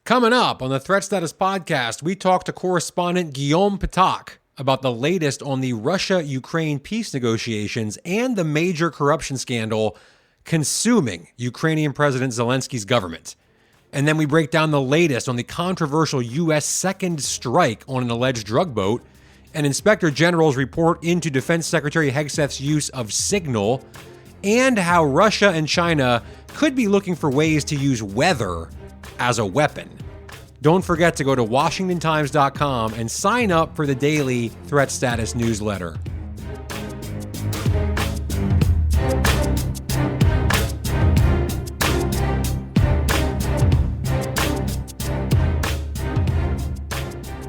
Coming up on the Threat Status Podcast, we talk to correspondent Guillaume Ptak about the latest on the Russia-Ukraine peace negotiations and the major corruption scandal consuming Ukrainian President Zelensky's government. And then we break down the latest on the controversial U.S. second strike on an alleged drug boat, and Inspector General's report into Defense Secretary Hegseth's use of Signal, and how Russia and China could be looking for ways to use weather as a weapon. Don't forget to go to WashingtonTimes.com and sign up for the daily Threat Status newsletter.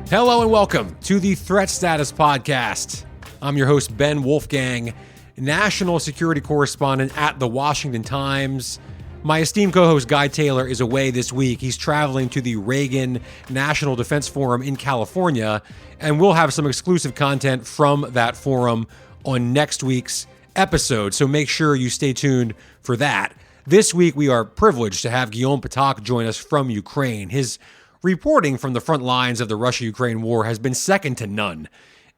Hello and welcome to the Threat Status Podcast. I'm your host, Ben Wolfgang, national security correspondent at the Washington Times. My esteemed co-host Guy Taylor is away this week. He's traveling to the Reagan National Defense Forum in California, and we'll have some exclusive content from that forum on next week's episode, so make sure you stay tuned for that. This week, we are privileged to have Guillaume Ptak join us from Ukraine. His reporting from the front lines of the Russia-Ukraine war has been second to none,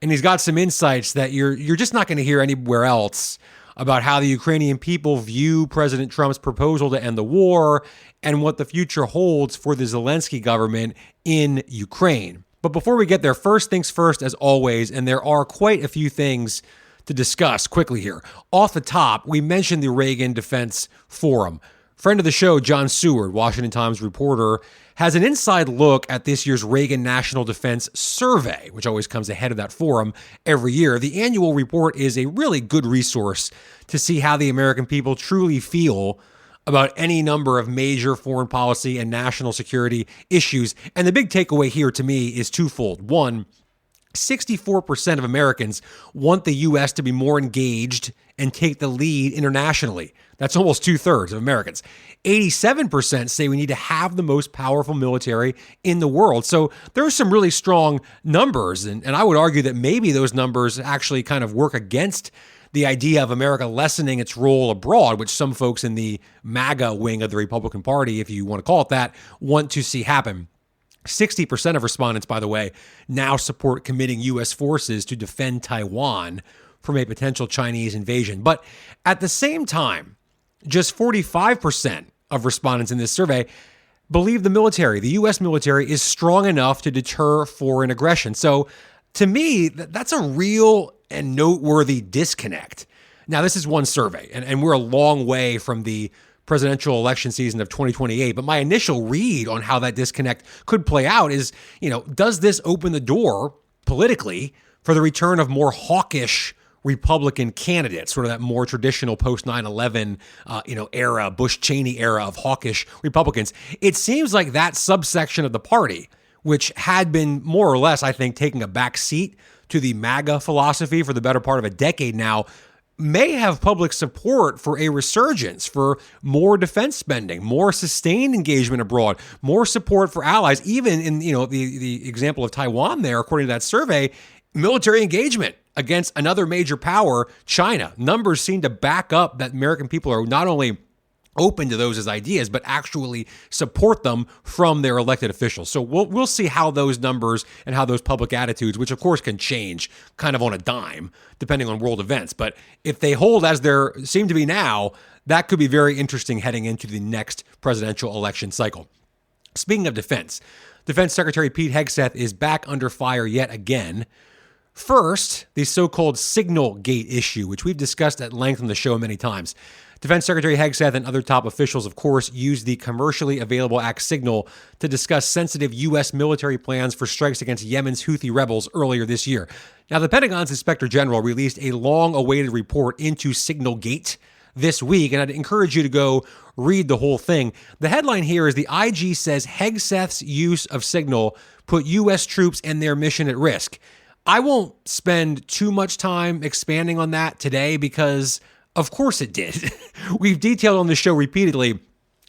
and he's got some insights that you're just not going to hear anywhere else about how the Ukrainian people view President Trump's proposal to end the war and what the future holds for the Zelenskyy government in Ukraine. But before we get there, first things first, as always, and there are quite a few things to discuss quickly here. Off the top, we mentioned the Reagan Defense Forum. Friend of the show, John Seward, Washington Times reporter, has an inside look at this year's Reagan National Defense Survey, which always comes ahead of that forum every year. The annual report is a really good resource to see how the American people truly feel about any number of major foreign policy and national security issues. And the big takeaway here to me is twofold. One, 64% of Americans want the U.S. to be more engaged and take the lead internationally. That's almost 2/3 of Americans. 87% say we need to have the most powerful military in the world. So there's some really strong numbers. And I would argue that maybe those numbers actually kind of work against the idea of America lessening its role abroad, which some folks in the MAGA wing of the Republican Party, if you want to call it that, want to see happen. 60% of respondents, by the way, now support committing U.S. forces to defend Taiwan from a potential Chinese invasion. But at the same time, just 45% of respondents in this survey believe the U.S. military, is strong enough to deter foreign aggression. So to me, that's a real and noteworthy disconnect. Now, this is one survey, and we're a long way from the presidential election season of 2028. But my initial read on how that disconnect could play out is, does this open the door politically for the return of more hawkish Republican candidates, sort of that more traditional post 9/11, era, Bush-Cheney era of hawkish Republicans? It seems like that subsection of the party, which had been more or less, I think, taking a back seat to the MAGA philosophy for the better part of a decade now, may have public support for a resurgence, for more defense spending, more sustained engagement abroad, more support for allies, even in, the example of Taiwan there, according to that survey, military engagement against another major power, China. Numbers seem to back up that American people are not only open to those as ideas, but actually support them from their elected officials. So we'll see how those numbers and how those public attitudes, which of course can change kind of on a dime, depending on world events. But if they hold as there seem to be now, that could be very interesting heading into the next presidential election cycle. Speaking of defense, Defense Secretary Pete Hegseth is back under fire yet again. First, the so-called Signal Gate issue, which we've discussed at length on the show many times. Defense Secretary Hegseth and other top officials, of course, used the commercially available act Signal to discuss sensitive U.S. military plans for strikes against Yemen's Houthi rebels earlier this year. Now, the Pentagon's Inspector General released a long-awaited report into Signal Gate this week, and I'd encourage you to go read the whole thing. The headline here is the IG says Hegseth's use of Signal put U.S. troops and their mission at risk. I won't spend too much time expanding on that today because, of course it did. We've detailed on the show repeatedly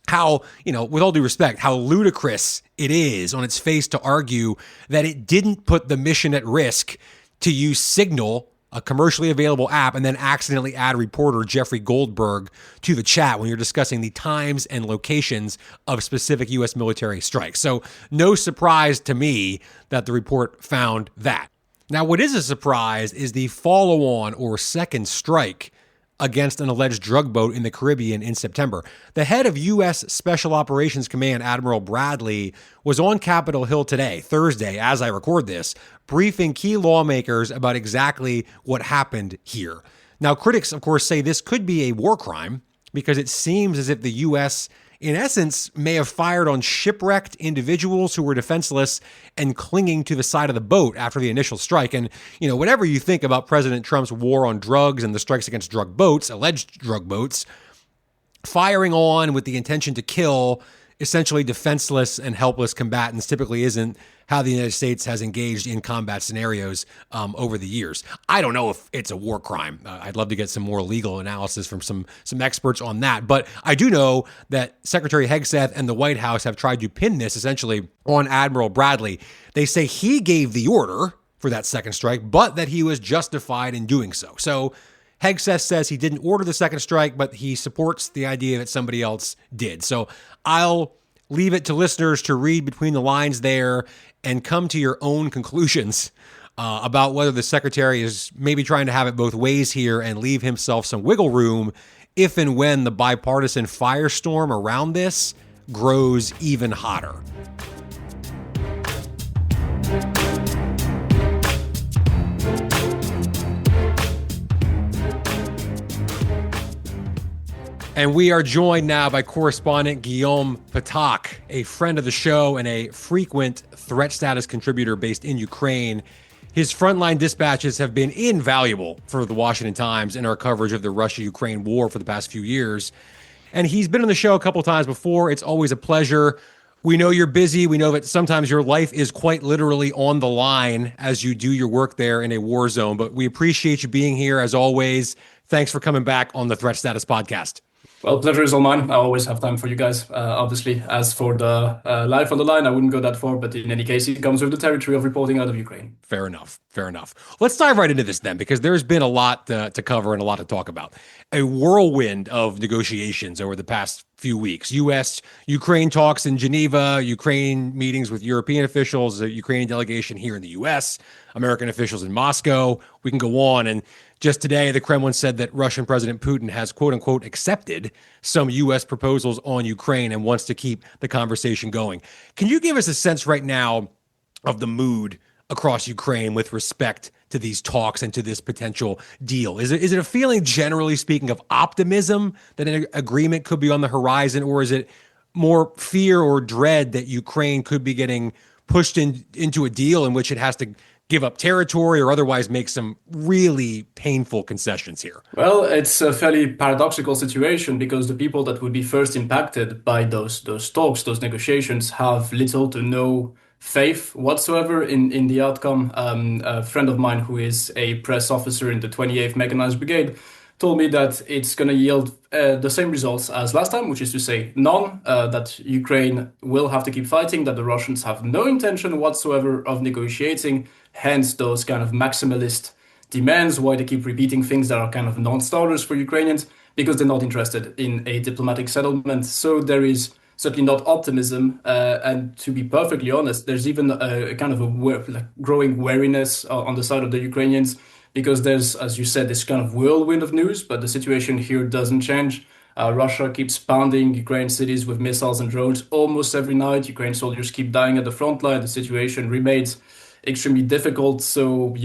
how, with all due respect, how ludicrous it is on its face to argue that it didn't put the mission at risk to use Signal a commercially available app, and then accidentally add reporter Jeffrey Goldberg to the chat when you're discussing the times and locations of specific U.S. military strikes. So no surprise to me that the report found that. Now, what is a surprise is the follow-on or second strike against an alleged drug boat in the Caribbean in September. The head of U.S. Special Operations Command, Admiral Bradley, was on Capitol Hill today, Thursday, as I record this, briefing key lawmakers about exactly what happened here. Now, critics, of course, say this could be a war crime because it seems as if the U.S., in essence, may have fired on shipwrecked individuals who were defenseless and clinging to the side of the boat after the initial strike. And, whatever you think about President Trump's war on drugs and the strikes against drug boats, alleged drug boats, firing on with the intention to kill essentially defenseless and helpless combatants typically isn't how the United States has engaged in combat scenarios over the years. I don't know if it's a war crime. I'd love to get some more legal analysis from some experts on that. But I do know that Secretary Hegseth and the White House have tried to pin this essentially on Admiral Bradley. They say he gave the order for that second strike, but that he was justified in doing so. So Hegseth says he didn't order the second strike, but he supports the idea that somebody else did. So I'll leave it to listeners to read between the lines there and come to your own conclusions about whether the secretary is maybe trying to have it both ways here and leave himself some wiggle room if and when the bipartisan firestorm around this grows even hotter. And we are joined now by correspondent Guillaume Ptak, a friend of the show and a frequent threat status contributor based in Ukraine. His frontline dispatches have been invaluable for the Washington Times in our coverage of the Russia-Ukraine war for the past few years. And he's been on the show a couple times before. It's always a pleasure. We know you're busy. We know that sometimes your life is quite literally on the line as you do your work there in a war zone. But we appreciate you being here as always. Thanks for coming back on the Threat Status Podcast. Well, pleasure is all mine. I always have time for you guys, obviously. As for the life on the line, I wouldn't go that far, but in any case, it comes with the territory of reporting out of Ukraine. Fair enough. Let's dive right into this then, because there's been a lot to cover and a lot to talk about. A whirlwind of negotiations over the past few weeks. U.S.-Ukraine talks in Geneva, Ukraine meetings with European officials, a Ukrainian delegation here in the U.S., American officials in Moscow. We can go on. And just today, the Kremlin said that Russian President Putin has, quote unquote, accepted some U.S. proposals on Ukraine and wants to keep the conversation going. Can you give us a sense right now of the mood across Ukraine with respect to these talks and to this potential deal? Is it a feeling, generally speaking, of optimism that an agreement could be on the horizon, or is it more fear or dread that Ukraine could be getting pushed into a deal in which it has to give up territory or otherwise make some really painful concessions here? Well, it's a fairly paradoxical situation because the people that would be first impacted by those talks, those negotiations, have little to no faith whatsoever in the outcome. A friend of mine who is a press officer in the 28th Mechanized Brigade told me that it's going to yield the same results as last time, which is to say none, that Ukraine will have to keep fighting, that the Russians have no intention whatsoever of negotiating, hence those kind of maximalist demands, why they keep repeating things that are kind of non-starters for Ukrainians, because they're not interested in a diplomatic settlement. So there is certainly not optimism, and to be perfectly honest, there's even a kind of growing wariness on the side of the Ukrainians, because there's, as you said, this kind of whirlwind of news, but the situation here doesn't change. Russia keeps pounding Ukraine cities with missiles and drones almost every night. Ukraine soldiers keep dying at the front line. The situation remains extremely difficult. So,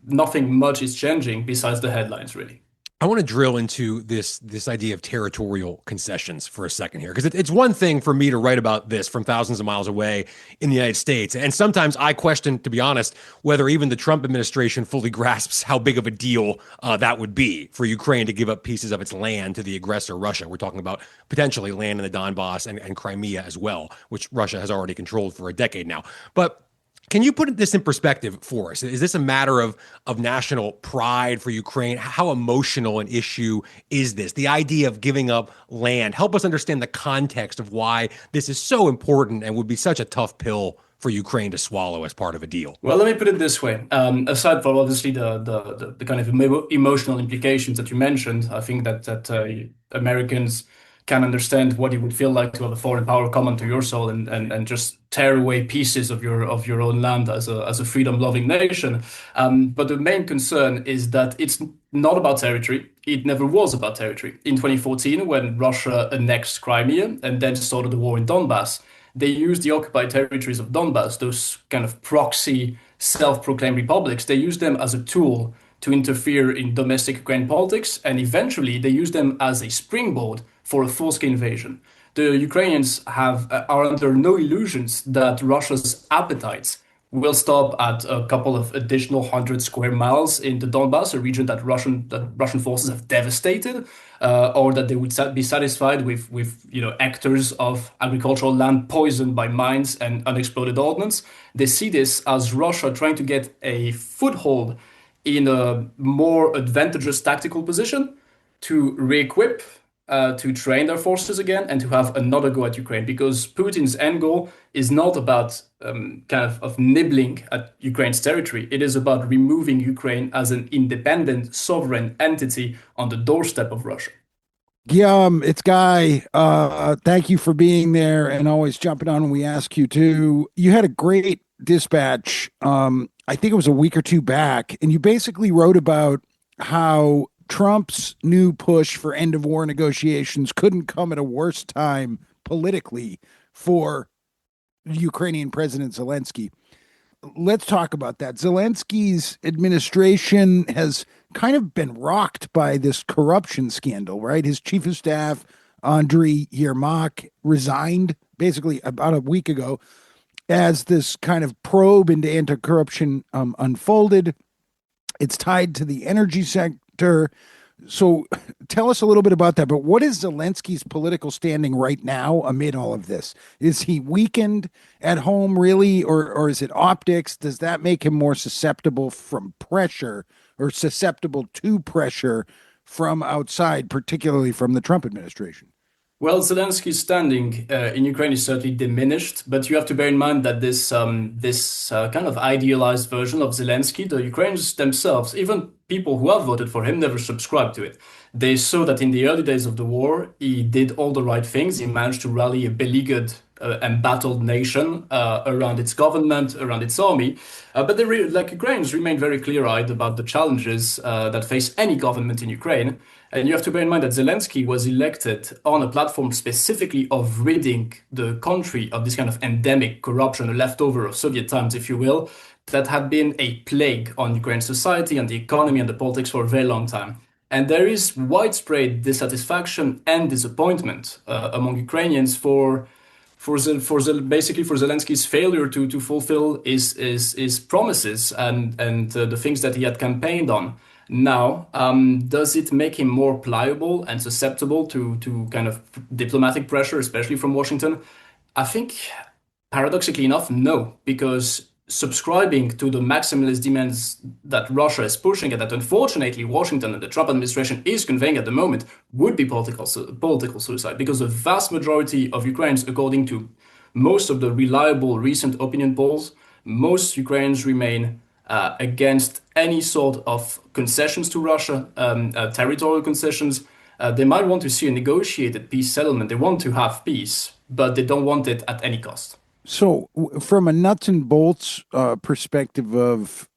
nothing much is changing besides the headlines, really. I want to drill into this idea of territorial concessions for a second here, because it's one thing for me to write about this from thousands of miles away in the United States. And sometimes I question, to be honest, whether even the Trump administration fully grasps how big of a deal that would be for Ukraine to give up pieces of its land to the aggressor, Russia. We're talking about potentially land in the Donbass and Crimea as well, which Russia has already controlled for a decade now. But can you put this in perspective for us? Is this a matter of national pride for Ukraine? How emotional an issue is this? The idea of giving up land. Help us understand the context of why this is so important and would be such a tough pill for Ukraine to swallow as part of a deal? Well, let me put it this way. Aside from obviously the kind of emotional implications that you mentioned, I think that Americans can understand what it would feel like to have a foreign power come onto your soil and just tear away pieces of your own land as a freedom-loving nation. But the main concern is that it's not about territory. It never was about territory. In 2014, when Russia annexed Crimea and then started the war in Donbass, they used the occupied territories of Donbass, those kind of proxy self-proclaimed republics, they used them as a tool to interfere in domestic Ukraine politics, and eventually they used them as a springboard for a full-scale invasion. The Ukrainians are under no illusions that Russia's appetites will stop at a couple of additional 100 square miles in the Donbass, a region that Russian forces have devastated, or that they would be satisfied with hectares of agricultural land poisoned by mines and unexploded ordnance. They see this as Russia trying to get a foothold in a more advantageous tactical position to re-equip, to train their forces again, and to have another go at Ukraine. Because Putin's end goal is not about of nibbling at Ukraine's territory. It is about removing Ukraine as an independent, sovereign entity on the doorstep of Russia. Guillaume, it's Guy. Thank you for being there and always jumping on when we ask you to. You had a great dispatch, I think it was a week or two back, and you basically wrote about how Trump's new push for end of war negotiations couldn't come at a worse time politically for Ukrainian President Zelenskyy. Let's talk about that. Zelensky's administration has kind of been rocked by this corruption scandal, right? His chief of staff, Andriy Yermak, resigned basically about a week ago as this kind of probe into anti-corruption unfolded. It's tied to the energy sector. So tell us a little bit about that. But what is Zelenskyy's political standing right now amid all of this? Is he weakened at home, really, or is it optics? Does that make him more susceptible from pressure or susceptible to pressure from outside, particularly from the Trump administration? Well, Zelensky's standing in Ukraine is certainly diminished, but you have to bear in mind that this kind of idealized version of Zelenskyy, the Ukrainians themselves, even people who have voted for him, never subscribed to it. They saw that in the early days of the war, he did all the right things. He managed to rally a beleaguered embattled nation around its government, around its army. But like Ukrainians remain very clear-eyed about the challenges that face any government in Ukraine. And you have to bear in mind that Zelenskyy was elected on a platform specifically of ridding the country of this kind of endemic corruption, a leftover of Soviet times, if you will, that had been a plague on Ukrainian society and the economy and the politics for a very long time. And there is widespread dissatisfaction and disappointment among Ukrainians basically for Zelensky's failure to fulfill his promises and the things that he had campaigned on. Now, does it make him more pliable and susceptible to kind of diplomatic pressure, especially from Washington? I think, paradoxically enough, no, because subscribing to the maximalist demands that Russia is pushing and that unfortunately Washington and the Trump administration is conveying at the moment would be political suicide, because the vast majority of Ukrainians, according to most of the reliable recent opinion polls, most Ukrainians remain against any sort of concessions to Russia, territorial concessions. They might want to see a negotiated peace settlement. They want to have peace, but they don't want it at any cost. So from a nuts and bolts perspective of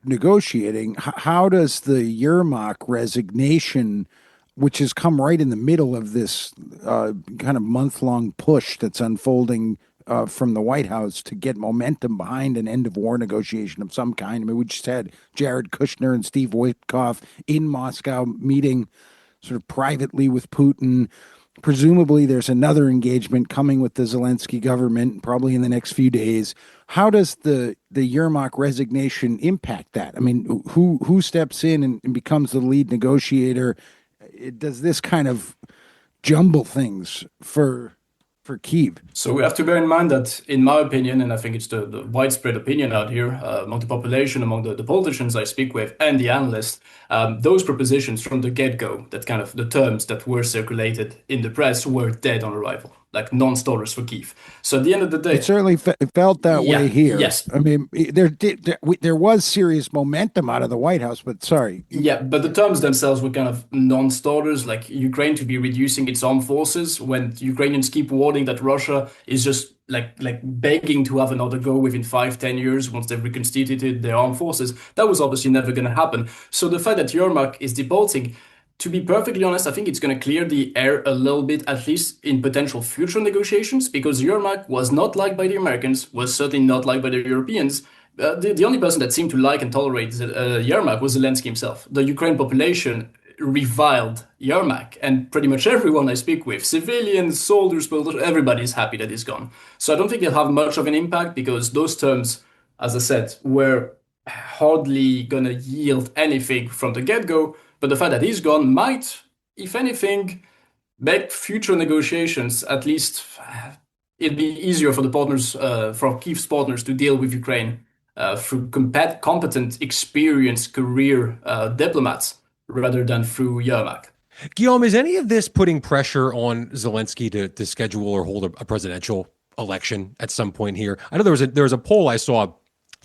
negotiating, how does the Yermak resignation, which has come right in the middle of this kind of month-long push that's unfolding from the White House to get momentum behind an end-of-war negotiation of some kind? I mean, we just had Jared Kushner and Steve Witkoff in Moscow meeting sort of privately with Putin. Presumably, there's another engagement coming with the Zelenskyy government, probably in the next few days. How does the Yermak resignation impact that? I mean, who steps in and becomes the lead negotiator? Does this kind of jumble things for Kyiv? So we have to bear in mind that, in my opinion, and I think it's the widespread opinion out here among the population, among the politicians I speak with, and the analysts, those propositions from the get-go, that kind of the terms that were circulated in the press, were dead on arrival. like non-starters for Kyiv. So at the end of the day, It certainly felt that way here. Yes. I mean, there was serious momentum out of the White House, but sorry. Yeah, but the terms themselves were kind of non-starters, like Ukraine to be reducing its armed forces when Ukrainians keep warning that Russia is just like begging to have another go within 5-10 years once they've reconstituted their armed forces. That was obviously never going to happen. So the fact that Yermak is departing, to be perfectly honest, I think it's going to clear the air a little bit, at least in potential future negotiations, because Yermak was not liked by the Americans, was certainly not liked by the Europeans. The only person that seemed to like and tolerate Yermak was Zelensky himself. The Ukraine population reviled Yermak, and pretty much everyone I speak with, civilians, soldiers, everybody's happy that he's gone. So I don't think it'll have much of an impact because those terms, as I said, were hardly going to yield anything from the get-go. But the fact that he's gone might, if anything, make future negotiations, at least it'd be easier for the partners, for Kyiv's partners to deal with Ukraine through competent, experienced career diplomats rather than through Yermak. Guillaume, is any of this putting pressure on Zelensky to schedule or hold a presidential election at some point here? I know there was a poll I saw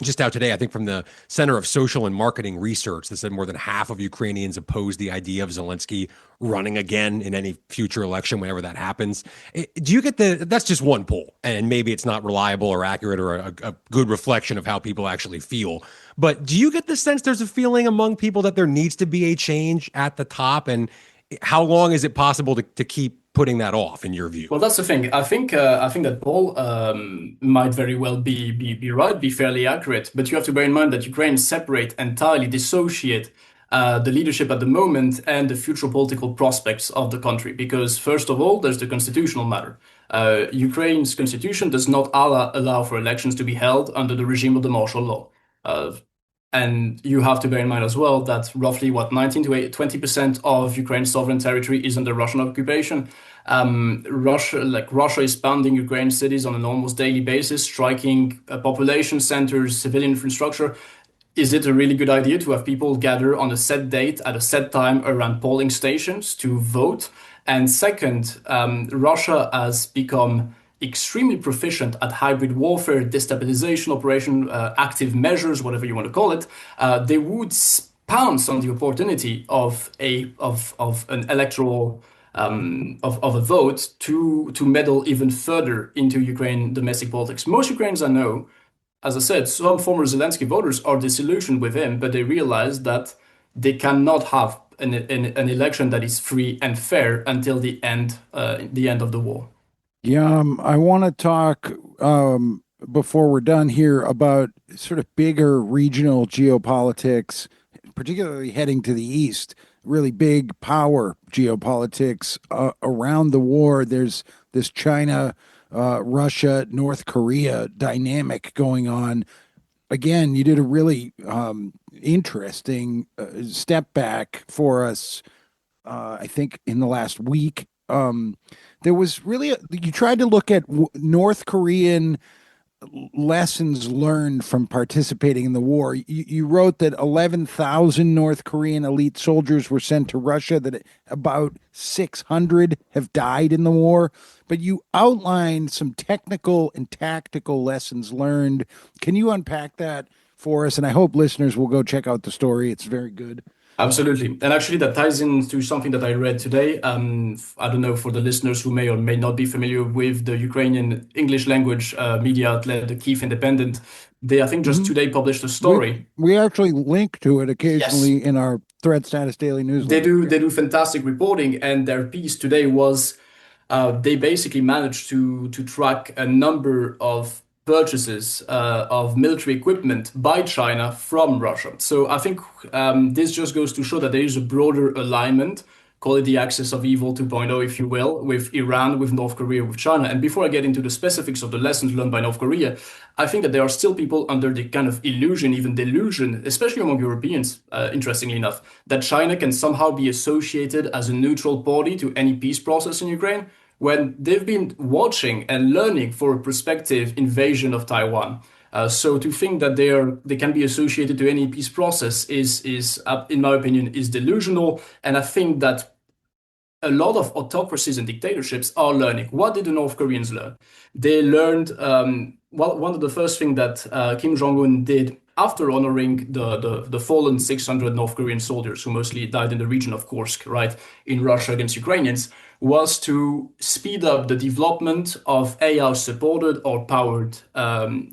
just out today, I think from the Center of Social and Marketing Research, that said more than half of Ukrainians oppose the idea of Zelensky running again in any future election, whenever that happens. Do you get that's just one poll, and maybe it's not reliable or accurate or a good reflection of how people actually feel. But do you get the sense there's a feeling among people that there needs to be a change at the top? And how long is it possible to keep putting that off, in your view? Well, that's the thing. I think that poll might very well be right, be fairly accurate. But you have to bear in mind that Ukraine entirely dissociate the leadership at the moment and the future political prospects of the country. Because first of all, there's the constitutional matter. Ukraine's constitution does not allow for elections to be held under the regime of the martial law. And you have to bear in mind as well that roughly 19 to 20% of Ukraine's sovereign territory is under Russian occupation. Russia is pounding Ukraine cities on an almost daily basis, striking population centers, civilian infrastructure. Is it a really good idea to have people gather on a set date at a set time around polling stations to vote? And second, Russia has become extremely proficient at hybrid warfare, destabilization operation, active measures, whatever you want to call it. They would pounce on the opportunity of an electoral of a vote to meddle even further into Ukraine domestic politics. Most Ukrainians I know, as I said, some former Zelensky voters are disillusioned with him, but they realize that they cannot have an election that is free and fair until the end of the war. Yeah, I want to talk before we're done here about sort of bigger regional geopolitics, particularly heading to the east, really big power geopolitics around the war. There's this China, Russia, North Korea dynamic going on. Again, you did a really interesting step back for us, I think, in the last week. There was really you tried to look at North Korean lessons learned from participating in the war. You wrote that 11,000 North Korean elite soldiers were sent to Russia, that about 600 have died in the war. But you outlined some technical and tactical lessons learned. Can you unpack that for us? And I hope listeners will go check out the story. It's very good. Absolutely. And actually that ties into something that I read today. I don't know, for the listeners who may or may not be familiar with the Ukrainian English language media outlet, the Kyiv Independent. They, I think, just today published a story. We actually link to it occasionally in our Threat Status Daily newsletter. They do fantastic reporting, and their piece today was they basically managed to track a number of purchases of military equipment by China from Russia. So I think this just goes to show that there is a broader alignment, call it the axis of evil 2.0, if you will, with Iran, with North Korea, with China. And before I get into the specifics of the lessons learned by North Korea, I think that there are still people under the kind of illusion, even delusion, especially among Europeans, interestingly enough, that China can somehow be associated as a neutral party to any peace process in Ukraine, when they've been watching and learning for a prospective invasion of Taiwan. So to think that they can be associated to any peace process is in my opinion, is delusional. And I think that a lot of autocracies and dictatorships are learning. What did the North Koreans learn? They learned, well, one of the first things that Kim Jong-un did after honoring the fallen 600 North Korean soldiers who mostly died in the region of Kursk, right, in Russia against Ukrainians, was to speed up the development of AI-supported or powered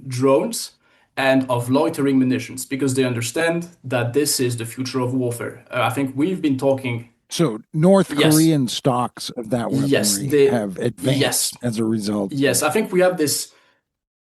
drones and of loitering munitions, because they understand that this is the future of warfare. I think we've been talking. So North Yes. Korean stocks of that weaponry Yes, they- have advanced yes. as a result. Yes, I think we have this.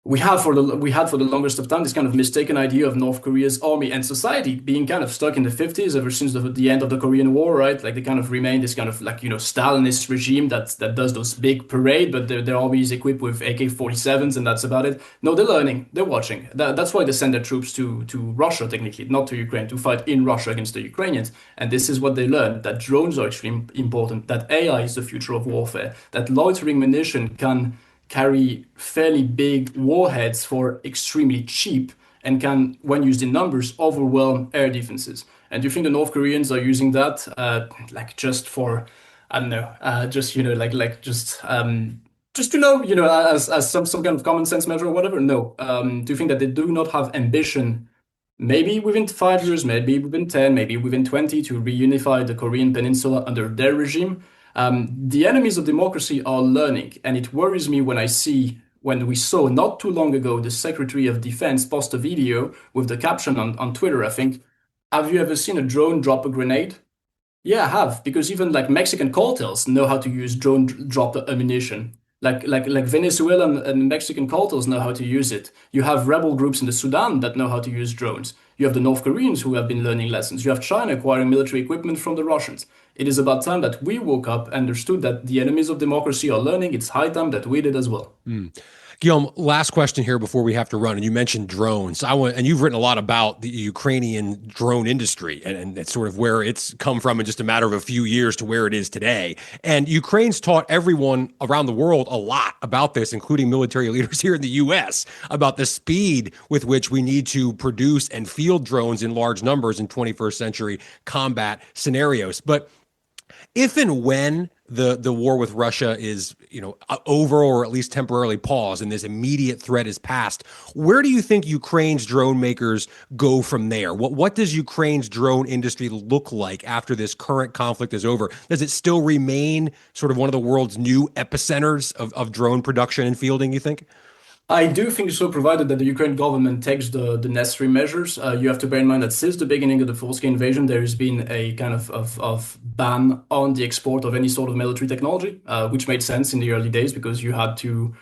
We had for the longest of time this kind of mistaken idea of North Korea's army and society being kind of stuck in the 50s ever since the end of the Korean War, right? Like they kind of remain this kind of like, Stalinist regime that does those big parade, but their army is equipped with AK-47s and that's about it. No, they're learning, they're watching. That's why they send their troops to Russia, technically, not to Ukraine, to fight in Russia against the Ukrainians. And this is what they learned, that drones are extremely important, that AI is the future of warfare, that loitering munition can carry fairly big warheads for extremely cheap and can, when used in numbers, overwhelm air defenses. And do you think the North Koreans are using that, like just for, I don't know, just as some kind of common sense measure or whatever? No. Do you think that they do not have ambition, maybe within 5 years, maybe within 10, maybe within 20, to reunify the Korean peninsula under their regime? The enemies of democracy are learning, and it worries me when we saw not too long ago the Secretary of Defense post a video with the caption on Twitter, I think, "Have you ever seen a drone drop a grenade?" Yeah, I have, because even like Mexican cartels know how to use drone drop ammunition. Like Venezuelan and Mexican cartels know how to use it. You have rebel groups in the Sudan that know how to use drones. You have the North Koreans who have been learning lessons. You have China acquiring military equipment from the Russians. It is about time that we woke up and understood that the enemies of democracy are learning. It's high time that we did as well. Guillaume, last question here before we have to run. And you mentioned drones. And you've written a lot about the Ukrainian drone industry and it's sort of where it's come from in just a matter of a few years to where it is today. And Ukraine's taught everyone around the world a lot about this, including military leaders here in the US, about the speed with which we need to produce and field drones in large numbers in 21st century combat scenarios. But if and when the war with Russia is, over or at least temporarily paused and this immediate threat is past, where do you think Ukraine's drone makers go from there? What does Ukraine's drone industry look like after this current conflict is over? Does it still remain sort of one of the world's new epicenters of drone production and fielding, you think? I do think so, provided that the Ukraine government takes the necessary measures. You have to bear in mind that since the beginning of the full-scale invasion, there has been a kind of ban on the export of any sort of military technology, which made sense in the early days because you had to,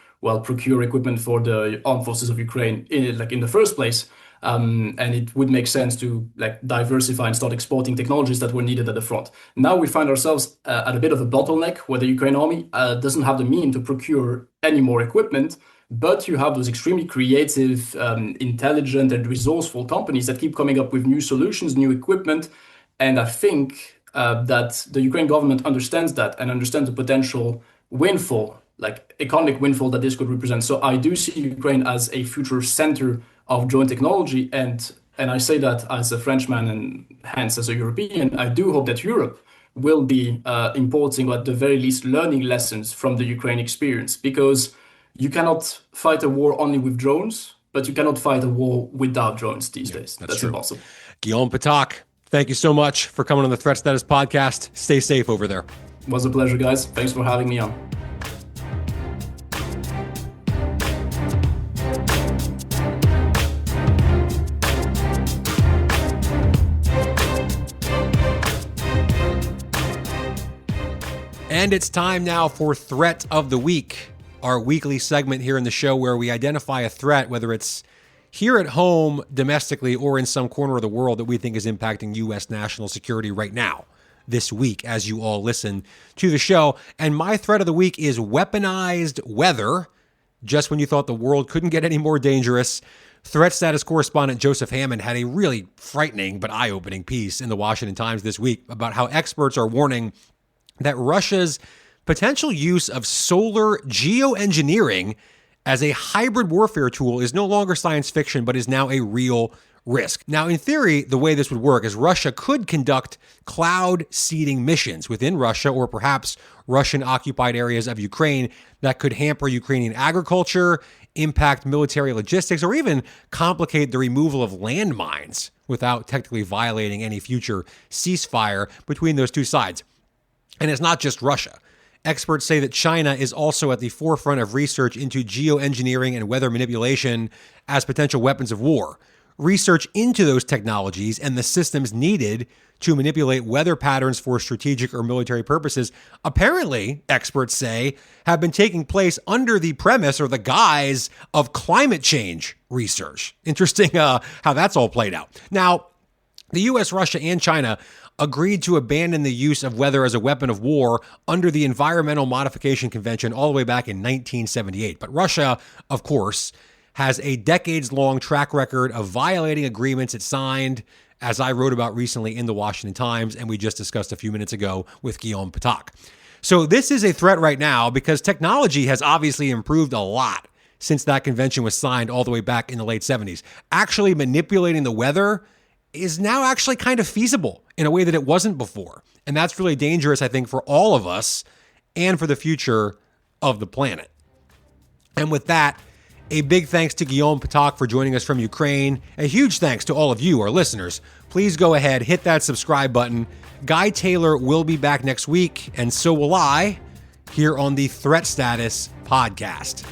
procure equipment for the armed forces of Ukraine in the first place. And it would make sense to diversify and start exporting technologies that were needed at the front. Now we find ourselves at a bit of a bottleneck where the Ukraine army doesn't have the means to procure any more equipment. But you have those extremely creative, intelligent, and resourceful companies that keep coming up with new solutions, new equipment. And I think that the Ukraine government understands that and understands the potential windfall, like economic windfall that this could represent. So I do see Ukraine as a future center of drone technology. And I say that as a Frenchman and hence as a European. I do hope that Europe will be importing, or at the very least, learning lessons from the Ukraine experience, because you cannot fight a war only with drones, but you cannot fight a war without drones these days. That's impossible. Guillaume Ptak, thank you so much for coming on the Threat Status podcast. Stay safe over there. It was a pleasure, guys. Thanks for having me on. And it's time now for Threat of the Week, our weekly segment here in the show where we identify a threat, whether it's here at home, domestically, or in some corner of the world that we think is impacting U.S. national security right now, this week, as you all listen to the show. And my threat of the week is weaponized weather. Just when you thought the world couldn't get any more dangerous, Threat Status correspondent Joseph Hammond had a really frightening but eye-opening piece in the Washington Times this week about how experts are warning that Russia's potential use of solar geoengineering as a hybrid warfare tool is no longer science fiction, but is now a real risk. Now, in theory, the way this would work is Russia could conduct cloud seeding missions within Russia or perhaps Russian-occupied areas of Ukraine that could hamper Ukrainian agriculture, impact military logistics, or even complicate the removal of landmines without technically violating any future ceasefire between those two sides. And it's not just Russia. Experts say that China is also at the forefront of research into geoengineering and weather manipulation as potential weapons of war. Research into those technologies and the systems needed to manipulate weather patterns for strategic or military purposes, apparently, experts say, have been taking place under the premise or the guise of climate change research. Interesting how that's all played out. Now, the U.S., Russia, and China agreed to abandon the use of weather as a weapon of war under the Environmental Modification Convention all the way back in 1978. But Russia, of course, has a decades-long track record of violating agreements it signed, as I wrote about recently in the Washington Times, and we just discussed a few minutes ago with Guillaume Ptak. So this is a threat right now because technology has obviously improved a lot since that convention was signed all the way back in the late 70s. Actually manipulating the weather is now actually kind of feasible in a way that it wasn't before. And that's really dangerous, I think, for all of us and for the future of the planet. And with that, a big thanks to Guillaume Ptak for joining us from Ukraine. A huge thanks to all of you, our listeners. Please go ahead, hit that subscribe button. Guy Taylor will be back next week, and so will I, here on the Threat Status Podcast.